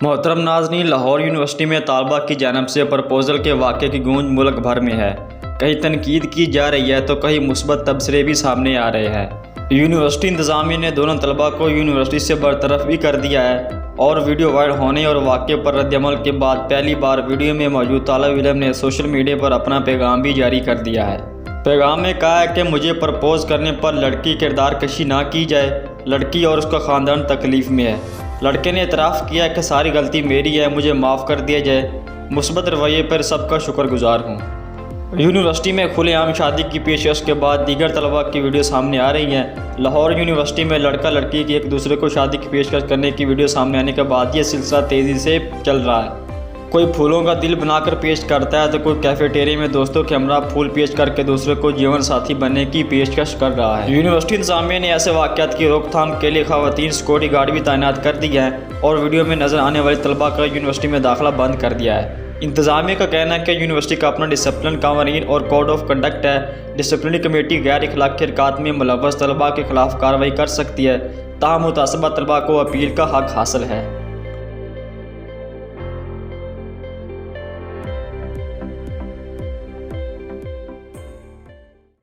मोहतरम नाज़रीन, लाहौर यूनिवर्सिटी में तालबा की जानिब से प्रपोज़ल के वाक़े की गूंज मुल्क भर में है। कहीं तनकीद की जा रही है तो कहीं मुस्बत तबसरे भी सामने आ रहे हैं। यूनिवर्सिटी इंतज़ामिया ने दोनों तलबा को यूनिवर्सिटी से बरतरफ भी कर दिया है और वीडियो वायरल होने और वाक़े पर रद्दअमल के बाद पहली बार वीडियो में मौजूद तालिब इल्म ने सोशल मीडिया पर अपना पैगाम भी जारी कर दिया है। पैगाम में कहा है कि मुझे प्रपोज़ करने पर लड़की किरदार कशी ना की जाए, लड़की और उसका ख़ानदान तकलीफ़ में है। लड़के ने इतराफ़ किया कि सारी गलती मेरी है, मुझे माफ़ कर दिया जाए। मुस्बत रवैये पर सबका शुक्रगुजार हूँ। यूनिवर्सिटी में खुलेआम शादी की पेशकश के बाद दीगर तलबा की वीडियो सामने आ रही हैं। लाहौर यूनिवर्सिटी में लड़का लड़की की एक दूसरे को शादी की पेशकश करने की वीडियो सामने आने के बाद ये सिलसिला तेज़ी से चल रहा है। कोई फूलों का दिल बनाकर पेश करता है तो कोई कैफेटेरिया में दोस्तों के हमरा फूल पेश करके दूसरे को जीवन साथी बनने की पेशकश कर रहा है। यूनिवर्सिटी इंतज़ामिया ने ऐसे वाक़यात की रोकथाम के लिए ख़वातीन सिक्योरिटी गार्ड भी तैनात कर दिया है और वीडियो में नज़र आने वाले तलबा का यूनिवर्सिटी में दाखिला बंद कर दिया है। इंतज़ामिया का कहना है कि यूनिवर्सिटी का अपना डिसिप्लिन कानून और कोड ऑफ कंडक्ट है। डिसिप्लिनरी कमेटी गैर इखलाकी हरकत में मुलव्वस तलबा के खिलाफ कार्रवाई कर सकती है, ताहम मुतासबा तलबा को अपील का हक़ हासिल है।